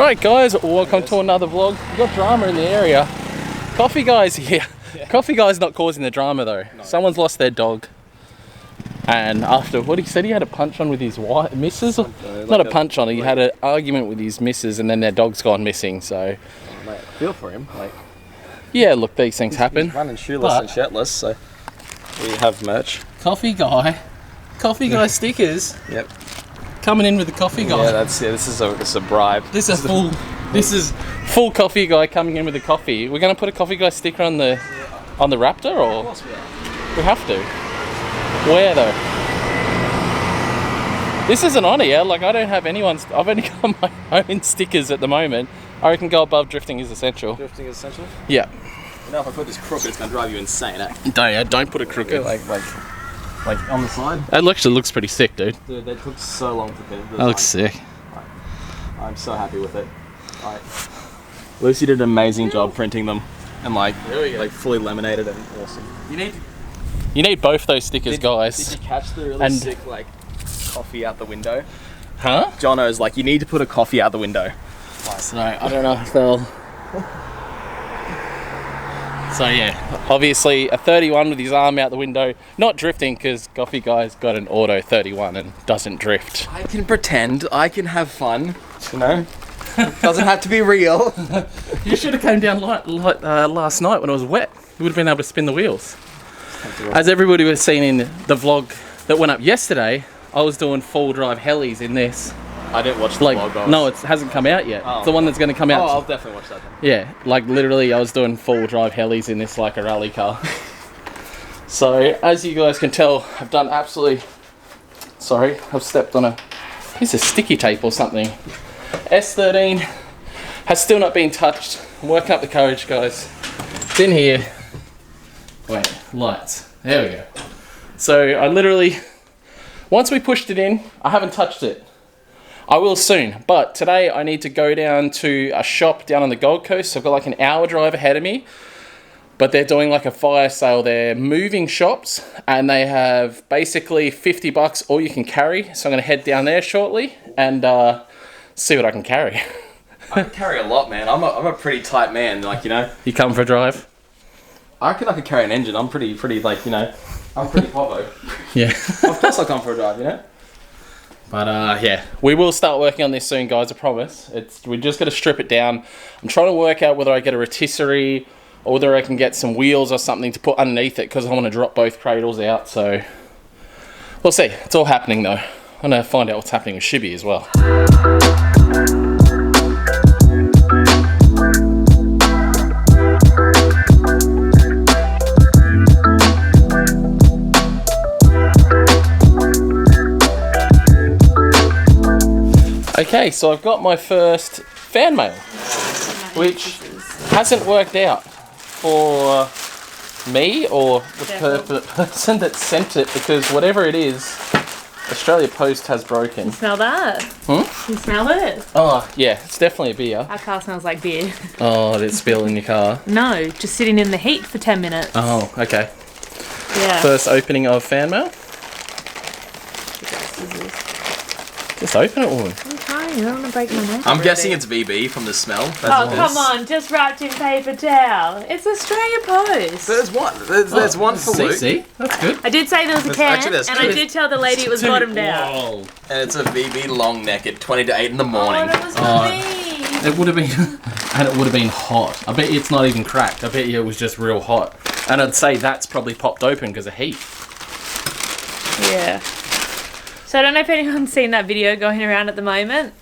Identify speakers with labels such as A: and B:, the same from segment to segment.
A: Alright guys, welcome to another vlog. We've got drama in the area. Coffee Guy's here. Yeah. Coffee Guy's not causing the drama though. No. Someone's lost their dog. And after what he said, he had a punch on with his wife, missus? Not a punch on, he had an argument with his missus and then their dog's gone missing, so...
B: Oh, mate, I feel for him. Like,
A: yeah, look, these things happen.
B: He's running shoeless and shirtless, so we have merch.
A: Coffee Guy stickers.
B: Yep.
A: Coming in with the Coffee Guy.
B: Yeah, this is a bribe.
A: This is full Coffee Guy coming in with the coffee. We're gonna put a Coffee Guy sticker on the Raptor, or? Of course we are. We have to. Where though? This isn't on here. Like, I don't have anyone's. I've only got my own stickers at the moment. I reckon go above drifting is essential.
B: Drifting is essential?
A: Yeah.
B: You know, if I put this crooked, it's gonna drive you insane, eh?
A: Don't put it crooked.
B: Like on the side.
A: That actually looks pretty sick, dude.
B: Dude, they took so long to finish.
A: That looks sick.
B: I'm so happy with it. Lucy did an amazing job printing them, and like fully laminated and awesome.
A: You need both those stickers, guys.
B: Did you catch the really sick coffee out the window?
A: Huh?
B: Jono's like, you need to put a coffee out the window.
A: So I don't know if they'll. So yeah, obviously a 31 with his arm out the window, not drifting because Coffee Guy's got an auto 31 and doesn't drift.
B: I can pretend, I can have fun, you know? Doesn't have to be real.
A: You should have came down last night when it was wet. You would have been able to spin the wheels. As everybody was seeing in the vlog that went up yesterday, I was doing full drive helis in this.
B: I didn't watch the vlog.
A: No, it hasn't come out yet. Oh, it's the one that's going to come out.
B: Oh, I'll definitely watch that then.
A: Yeah, like literally I was doing full drive helis in this like a rally car. So, as you guys can tell, I've done absolutely... Sorry, I've stepped on a piece of sticky tape or something. S13 has still not been touched. I'm working up the courage, guys. It's in here. Wait, lights. There we go. So, I literally... Once we pushed it in, I haven't touched it. I will soon, but today I need to go down to a shop down on the Gold Coast. So I've got like an hour drive ahead of me, but they're doing like a fire sale. They're moving shops and they have basically $50 all you can carry. So I'm going to head down there shortly and see what I can carry.
B: I can carry a lot, man. I'm a pretty tight man, like, you know.
A: You come for a drive?
B: I reckon I could carry an engine. I'm pretty like, you know, I'm pretty povo.
A: Yeah.
B: Of course I'll come for a drive, you know.
A: But yeah, we will start working on this soon, guys, I promise. We just got to strip it down. I'm trying to work out whether I get a rotisserie or whether I can get some wheels or something to put underneath it because I want to drop both cradles out, so we'll see. It's all happening though. I'm going to find out what's happening with Shibby as well. Okay, so I've got my first fan mail, which hasn't worked out for me or the person that sent it because whatever it is, Australia Post has broken.
C: You smell that?
A: Hmm?
C: You smell it?
A: Oh, yeah, it's definitely a beer.
C: Our car smells like beer.
A: Oh, did it spill in your car?
C: No, just sitting in the heat for 10 minutes.
A: Oh, okay.
C: Yeah.
A: First opening of fan mail. Just open it, woman.
C: I'm trying, I don't want to break my neck.
B: I'm guessing it's VB from the smell.
C: Oh, come on, just wrapped in paper towel. It's Australia Post.
B: There's one. There's one for Luke.
A: See? That's good.
C: I did say there was a can,
B: there's
C: and
B: two.
C: I did tell the lady it was bottomed out.
A: Whoa.
B: And it's a VB long neck at 20 to 8 in the morning.
C: Oh, that was for me.
A: It would have been, and it would have been hot. I bet you it's not even cracked. I bet you it was just real hot. And I'd say that's probably popped open because of heat.
C: Yeah. So I don't know if anyone's seen that video going around at the moment.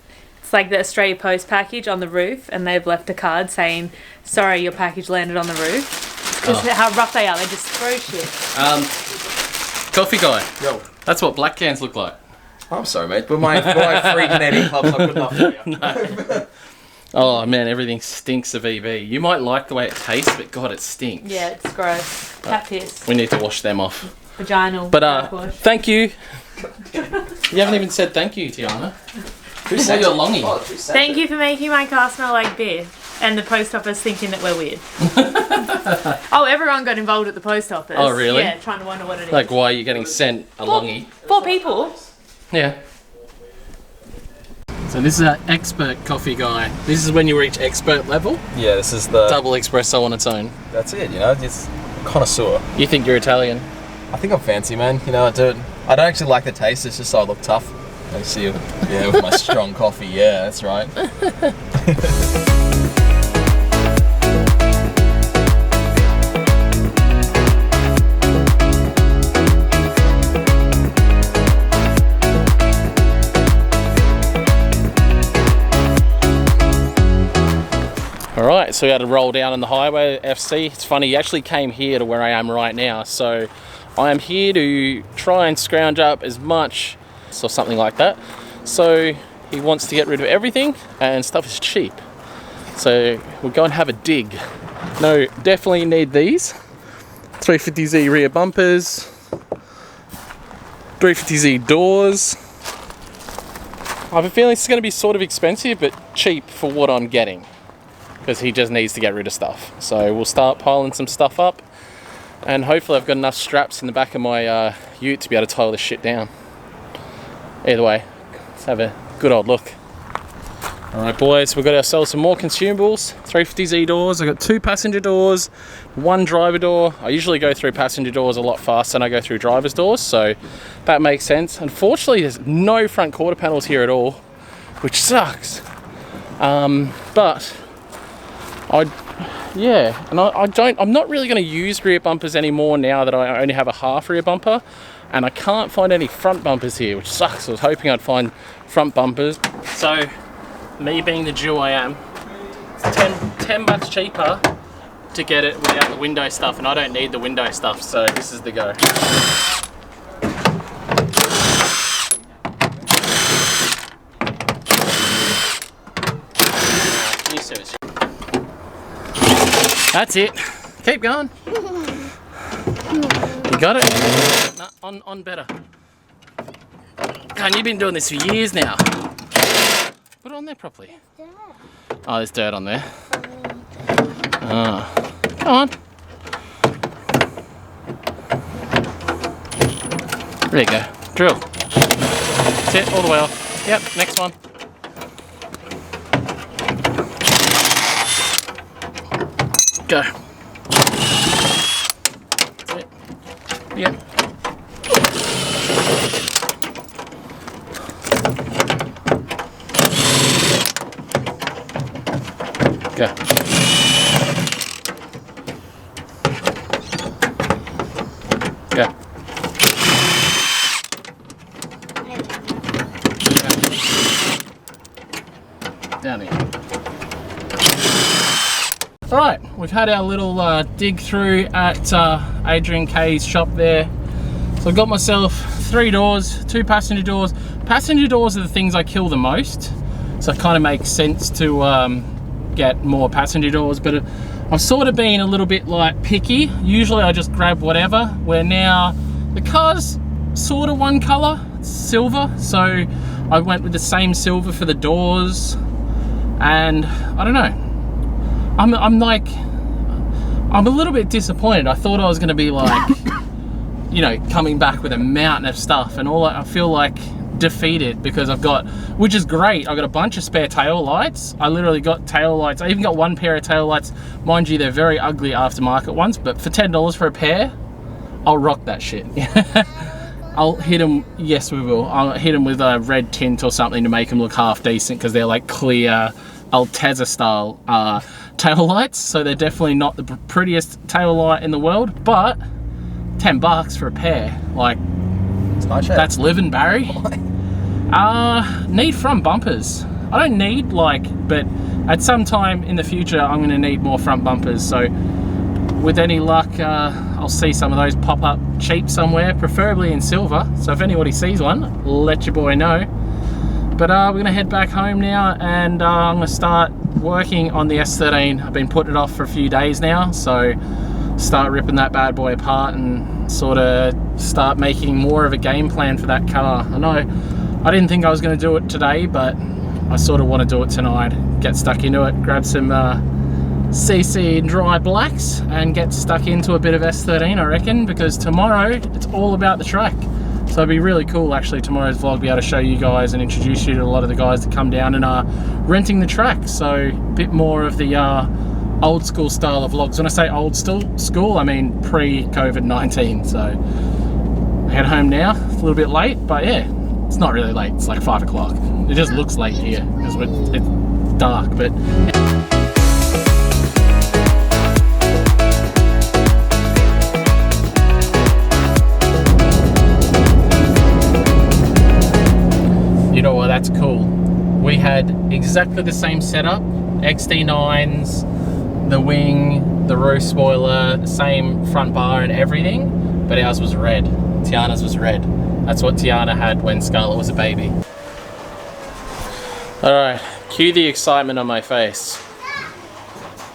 C: It's like the Australia Post package on the roof, and they've left a card saying, "Sorry, your package landed on the roof." Because how rough they are, they just throw shit.
A: Coffee Guy.
B: Yo.
A: That's what black cans look like.
B: I'm sorry, mate, but my free Canadian club's not good enough for you.
A: No. Oh man, everything stinks of EV. You might like the way it tastes, but God, it stinks.
C: Yeah, it's gross. Cat piss.
A: We need to wash them off.
C: Vaginal.
A: But thank you. You haven't even said thank you, Tiana.
B: Who sent
A: your longy?
C: Thank you for making my car smell like beer. And the post office thinking that we're weird. Oh, everyone got involved at the post office.
A: Oh, really?
C: Yeah, trying to wonder what it is.
A: Like, why are you getting sent a longy?
C: 4 people.
A: Yeah. So this is an expert coffee guy. This is when you reach expert level.
B: Yeah, this is the
A: Double espresso on its own.
B: That's it. You know, it's connoisseur.
A: You think you're Italian?
B: I think I'm fancy, man. You know, I don't actually like the taste. It's just so I look tough. I see it. Yeah, with my strong coffee. Yeah, that's right.
A: Alright, so we had to roll down on the highway, FC. It's funny, he actually came here to where I am right now, so I am here to try and scrounge up as much or something like that. So he wants to get rid of everything and stuff is cheap. So we'll go and have a dig. No, definitely need these. 350Z rear bumpers, 350Z doors. I have a feeling it's going to be sort of expensive but cheap for what I'm getting, because he just needs to get rid of stuff. So we'll start piling some stuff up, and hopefully I've got enough straps in the back of my ute to be able to tie all this shit down. Either way, let's have a good old look. Alright boys, we've got ourselves some more consumables. 350Z doors, I've got 2 passenger doors, 1 driver door. I usually go through passenger doors a lot faster than I go through driver's doors, so that makes sense. Unfortunately, there's no front quarter panels here at all, which sucks. But I'm not really going to use rear bumpers anymore now that I only have a half rear bumper, and I can't find any front bumpers here, which sucks. I was hoping I'd find front bumpers. So, me being the Jew I am, it's 10 bucks cheaper to get it without the window stuff, and I don't need the window stuff, so this is the go. That's it. Keep going. You got it? No, on better. God, you've been doing this for years now. Put it on there properly. Oh, there's dirt on there. Oh. Come on. There you go. Drill. That's it, all the way off. Yep, next one. Go. That's it. Yep. Go. Go. Down here. Alright, we've had our little dig through at Adrian K's shop there. So I've got myself 3 doors, 2 passenger doors. Passenger doors are the things I kill the most, so it kind of makes sense to get more passenger doors, but I've sort of been a little bit like picky. Usually I just grab whatever, where now the car's sort of one color, it's silver, so I went with the same silver for the doors, and I don't know. I'm a little bit disappointed. I thought I was going to be like, you know, coming back with a mountain of stuff, and I feel like defeated because I've got, which is great, I've got a bunch of spare tail lights. I literally got tail lights. I even got 1 pair of tail lights. Mind you, they're very ugly aftermarket ones, but for $10 for a pair, I'll rock that shit. I'll hit them, yes we will. I'll hit them with a red tint or something to make them look half decent, because they're like clear Altezza style tail lights, so they're definitely not the prettiest tail light in the world, but 10 bucks for a pair, like, that's living, Barry. Need front bumpers. I don't need, like, but at some time in the future I'm going to need more front bumpers, so with any luck I'll see some of those pop up cheap somewhere, preferably in silver, so if anybody sees one, let your boy know. But we're going to head back home now, and I'm going to start working on the S13. I've been putting it off for a few days now, so start ripping that bad boy apart and sort of start making more of a game plan for that car. I know I didn't think I was going to do it today, but I sort of want to do it tonight. Get stuck into it, grab some CC dry blacks and get stuck into a bit of S13, I reckon, because tomorrow it's all about the track. So it'd be really cool actually tomorrow's vlog, be able to show you guys and introduce you to a lot of the guys that come down and are renting the track. So a bit more of the old school style of vlogs. When I say old school, I mean pre-COVID-19. So I head home now, it's a little bit late, but yeah, it's not really late, it's like 5 o'clock. It just looks late here because it's dark, but you know what, that's cool. We had exactly the same setup, XD9s, the wing, the roof spoiler, same front bar and everything, but ours was red. Tiana's was red. That's what Tiana had when Scarlett was a baby. All right, cue the excitement on my face.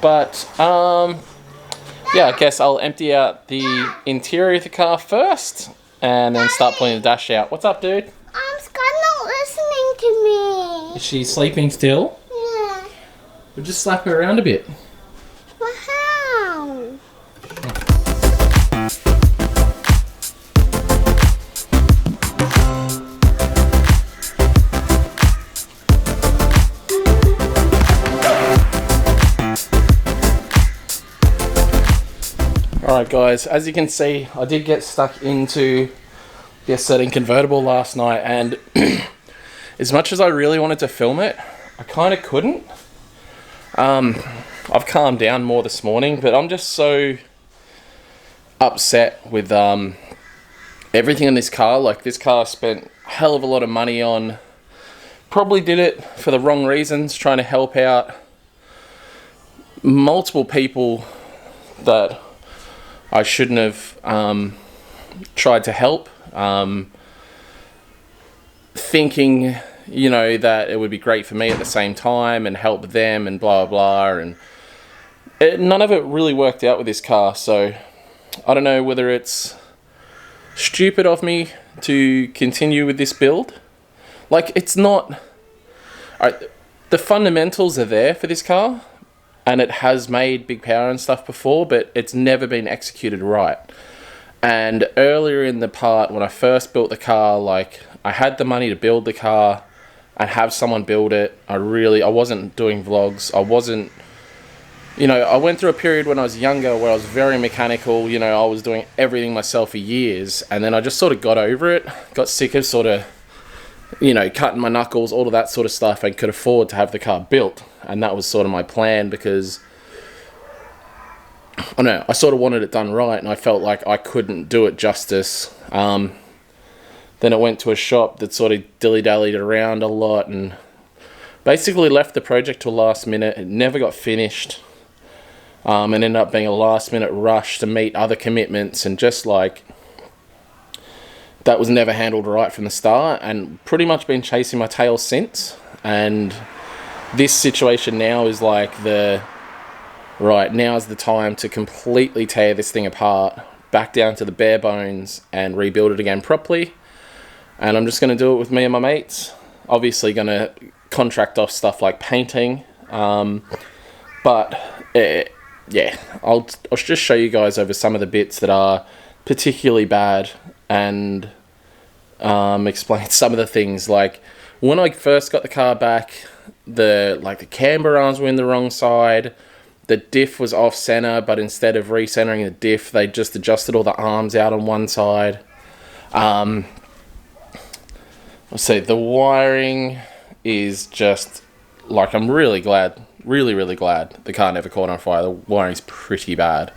A: But, yeah, I guess I'll empty out the interior of the car first and then start pulling the dash out. What's up, dude?
D: Scott's not listening to me.
A: Is she sleeping still?
D: Yeah.
A: We'll just slap her around a bit.
D: Well, how?
A: Alright guys, as you can see, I did get stuck into the S13 convertible last night, and as much as I really wanted to film it, I kind of couldn't. I've calmed down more this morning, but I'm just so upset with everything in this car. Like, this car spent a hell of a lot of money on, probably did it for the wrong reasons, trying to help out multiple people that I shouldn't have tried to help, thinking, you know, that it would be great for me at the same time and help them and blah blah, and none of it really worked out with this car. So I don't know whether it's stupid of me to continue with this build. Like, it's not, the fundamentals are there for this car, and it has made big power and stuff before, but it's never been executed right. And earlier in the part, when I first built the car, like, I had the money to build the car and have someone build it. I wasn't doing vlogs. I wasn't, you know, I went through a period when I was younger where I was very mechanical. You know, I was doing everything myself for years, and then I just sort of got over it, got sick of sort of, you know, cutting my knuckles, all of that sort of stuff, and could afford to have the car built. And that was sort of my plan, because I don't know, I sort of wanted it done right, and I felt like I couldn't do it justice. Then I went to a shop that sort of dilly-dallied around a lot and basically left the project till last minute. It never got finished, and ended up being a last-minute rush to meet other commitments, and just like, that was never handled right from the start, and pretty much been chasing my tail since. And this situation now is like right, now's the time to completely tear this thing apart, back down to the bare bones, and rebuild it again properly. And I'm just going to do it with me and my mates. Obviously going to contract off stuff like painting, but yeah, I'll just show you guys over some of the bits that are particularly bad, and explain some of the things. Like, when I first got the car back, the camber arms were in the wrong side. The diff was off center, but instead of recentering the diff, they just adjusted all the arms out on one side. Let's see, the wiring is just, like, I'm really glad, really glad the car never caught on fire. The wiring's pretty bad.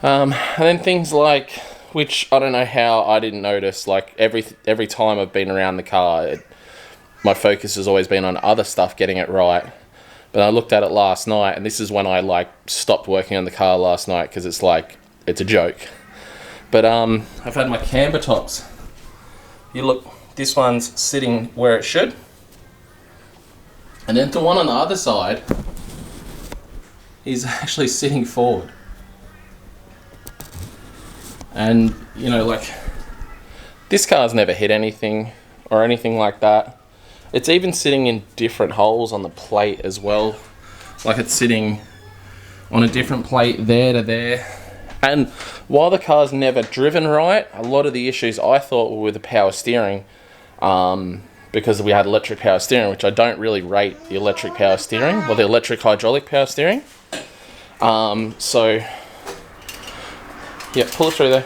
A: And then things like, which I don't know how I didn't notice, like, every time I've been around the car, my focus has always been on other stuff getting it right. But I looked at it last night, and this is when I, like, stopped working on the car last night, because it's like, it's a joke. But I've had my camber tops. You look, this one's sitting where it should. And then the one on the other side is actually sitting forward. And, you know, like, this car's never hit anything or anything like that. It's even sitting in different holes on the plate as well. Like, it's sitting on a different plate there to there. And while the car's never driven right, a lot of the issues I thought were with the power steering, because we had electric power steering, which I don't really rate the electric power steering, or the electric hydraulic power steering. So, yeah, pull it through there.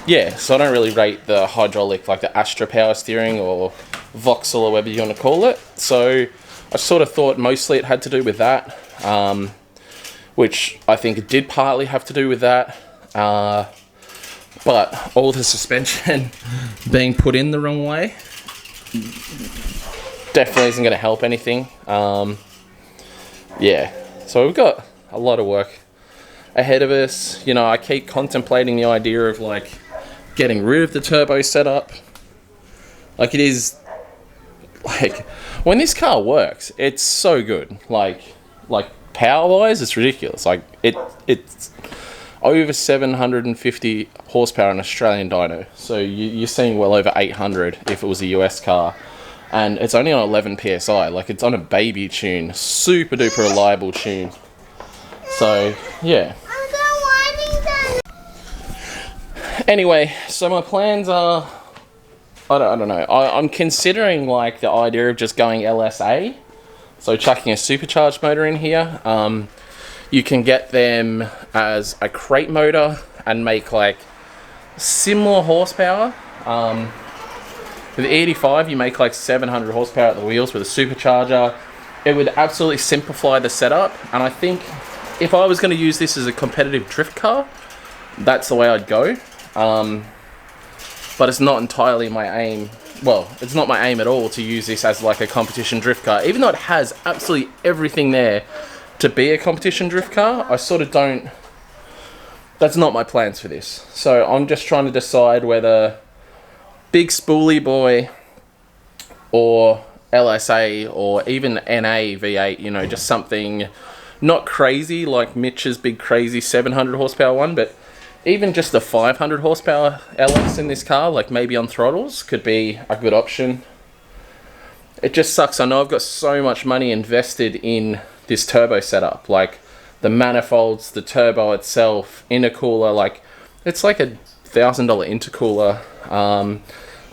A: Yeah, so I don't really rate the hydraulic, like the Astra power steering or Vauxhall or whatever you want to call it. So I sort of thought mostly it had to do with that, which I think it did partly have to do with that. But all the suspension being put in the wrong way definitely isn't going to help anything. Yeah, so we've got a lot of work ahead of us. You know, I keep contemplating the idea of like getting rid of the turbo setup. Like, it is like, when this car works, it's so good. Like power wise, it's ridiculous. Like it's over 750 horsepower in Australian dyno, so you're seeing well over 800 if it was a US car, and it's only on 11 psi. Like, it's on a baby tune, super duper reliable tune. So yeah. Anyway, so my plans are, I don't know. I'm considering like the idea of just going LSA, so chucking a supercharged motor in here. You can get them as a crate motor and make like similar horsepower. With the 85, you make like 700 horsepower at the wheels with a supercharger. It would absolutely simplify the setup, and I think if I was going to use this as a competitive drift car, that's the way I'd go. But it's not entirely my aim. Well, it's not my aim at all to use this as like a competition drift car, even though it has absolutely everything there to be a competition drift car. I sort of don't, that's not my plans for this. So I'm just trying to decide whether big spoolie boy or LSA or even NA V8, you know, just something not crazy like Mitch's big crazy 700 horsepower one, but even just a 500 horsepower LS in this car, like maybe on throttles, could be a good option. It just sucks. I know I've got so much money invested in this turbo setup, like the manifolds, the turbo itself, intercooler, like it's like $1,000 intercooler.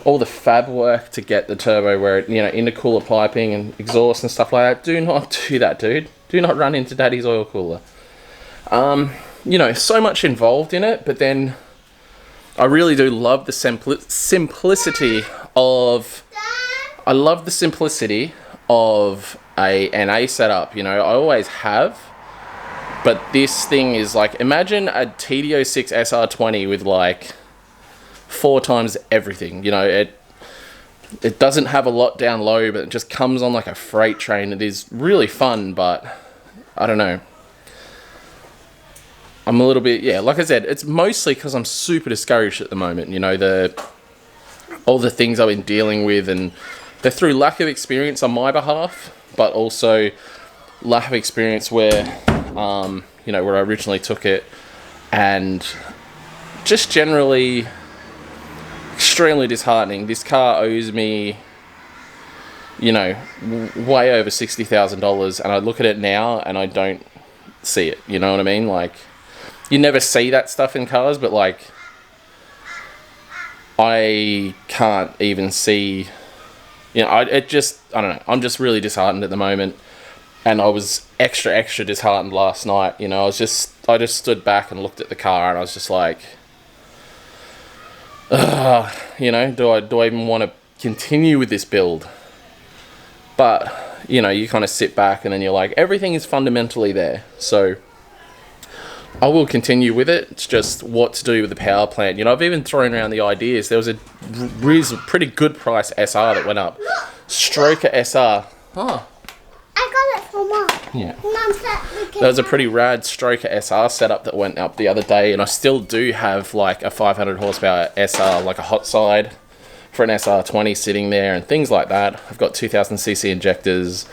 A: All the fab work to get the turbo where it, you know, intercooler piping and exhaust and stuff like that. Do not do that, dude. Do not run into daddy's oil cooler. You know, so much involved in it, but then I really do love the simplicity of, I love the simplicity of a NA setup, you know, I always have, but this thing is like, imagine a TD06 SR20 with like 4 times everything, you know, it doesn't have a lot down low, but it just comes on like a freight train. It is really fun, but I don't know. I'm a little bit, yeah, like I said, it's mostly because I'm super discouraged at the moment, you know, all the things I've been dealing with, and they're through lack of experience on my behalf, but also lack of experience where, you know, where I originally took it, and just generally extremely disheartening. This car owes me, you know, way over $60,000, and I look at it now and I don't see it, you know what I mean? Like, you never see that stuff in cars, but like, I can't even see, you know, I don't know, I'm just really disheartened at the moment, and I was extra disheartened last night, you know. I just stood back and looked at the car, and I was just like, you know, do I even want to continue with this build? But, you know, you kind of sit back and then you're like, everything is fundamentally there, so I will continue with it. It's just what to do with the power plant. You know, I've even thrown around the ideas. There was a pretty good price SR that went up. Stroker SR. Oh.
D: I got it for Mom.
A: Yeah.
D: Mom,
A: There was a pretty rad Stroker SR setup that went up the other day, and I still do have like a 500 horsepower SR, like a hot side for an SR20 sitting there and things like that. I've got 2000cc injectors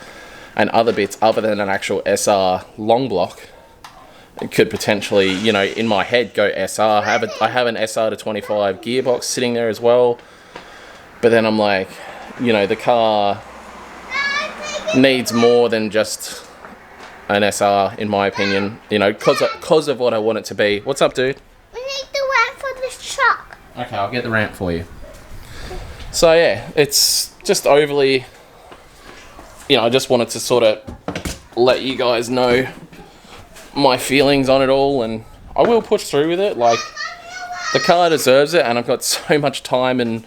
A: and other bits other than an actual SR long block. It could potentially, you know, in my head go SR. I have an SR to 25 gearbox sitting there as well. But then I'm like, you know, the car needs more than just an SR, in my opinion. You know, cause of what I want it to be. What's up, dude?
D: We need the ramp for this truck.
A: Okay, I'll get the ramp for you. So yeah, it's just overly, you know, I just wanted to sort of let you guys know my feelings on it all, and I will push through with it. Like, the car deserves it, and I've got so much time and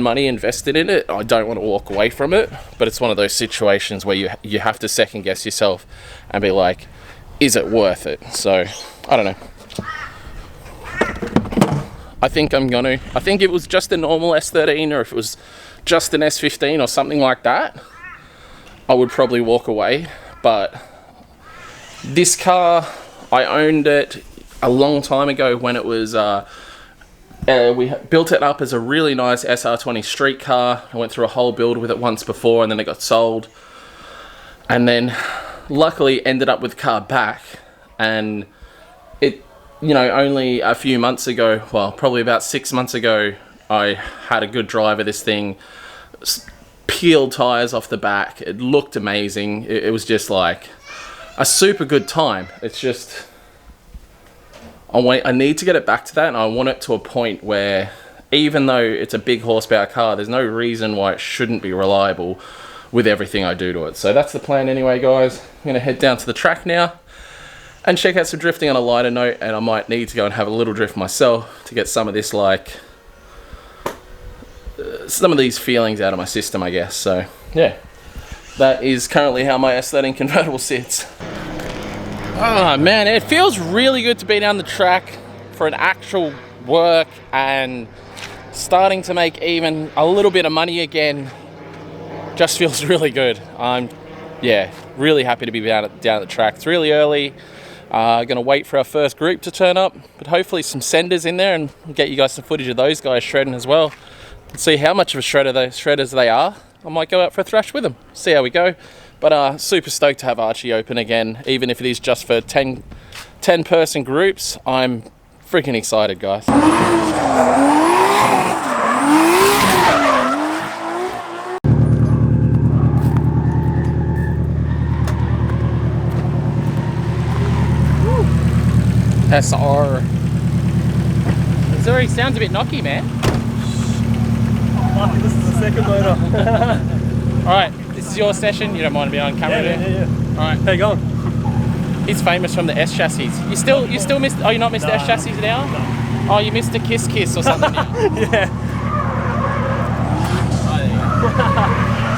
A: money invested in it. I don't want to walk away from it, but it's one of those situations where you have to second guess yourself and be like, is it worth it? So, I don't know. I think I'm gonna. I think if it was just a normal S13, or if it was just an S15 or something like that, I would probably walk away. But this car, I owned it a long time ago when it was, we built it up as a really nice SR20 street car. I went through a whole build with it once before, and then it got sold. And then luckily ended up with the car back, and it, you know, only a few months ago, well, probably about 6 months ago, I had a good drive of this thing, peeled tires off the back. It looked amazing. It was just like a super good time. It's just, I need to get it back to that, and I want it to a point where, even though it's a big horsepower car, there's no reason why it shouldn't be reliable with everything I do to it. So that's the plan anyway, guys. I'm going to head down to the track now and check out some drifting on a lighter note, and I might need to go and have a little drift myself to get some of this, like, some of these feelings out of my system, I guess. So, yeah. That is currently how my S13 convertible sits. Oh, man, it feels really good to be down the track for an actual work and starting to make even a little bit of money again. Just feels really good. I'm, yeah, really happy to be down at the track. It's really early. Gonna wait for our first group to turn up, but hopefully some senders in there, and get you guys some footage of those guys shredding as well. And see how much of a shredders they are. I might go out for a thrash with them, see how we go. But super stoked to have Archie open again, even if it is just for 10 person groups. I'm freaking excited, guys. SR. It already sounds a bit knocky, man.
B: Oh, this is the second motor.
A: Alright, this is your session. You don't mind being on camera,
B: Yeah.
A: Alright.
B: How you going?
A: He's famous from the S chassis. You still missed, oh, you're not Mr. S chassis now?
B: No.
A: Oh, you missed a Kiss or something now.
B: Yeah.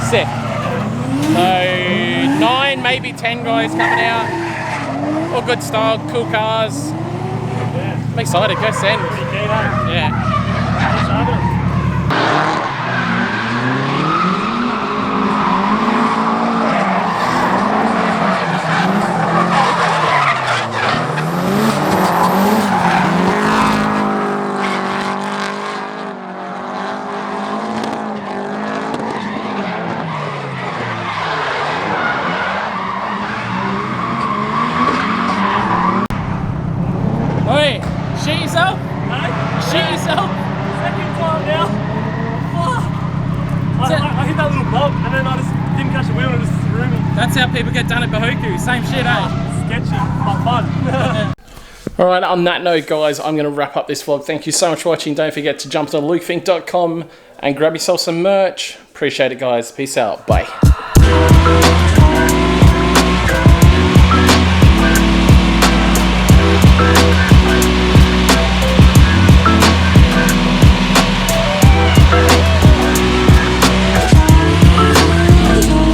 A: Sick. So 9, maybe 10 guys coming out. All good style, cool cars. I'm excited, go send. Yeah. Oi, shit yourself? Shit yourself?
B: Second time now. I hit that little bump, and then I just didn't catch the wheel, and it just threw me.
A: That's how people get done at Bahoku. Same shit, eh?
B: Sketchy, but fun.
A: Alright, on that note, guys, I'm going to wrap up this vlog. Thank you so much for watching. Don't forget to jump to lukefink.com and grab yourself some merch. Appreciate it, guys. Peace out. Bye.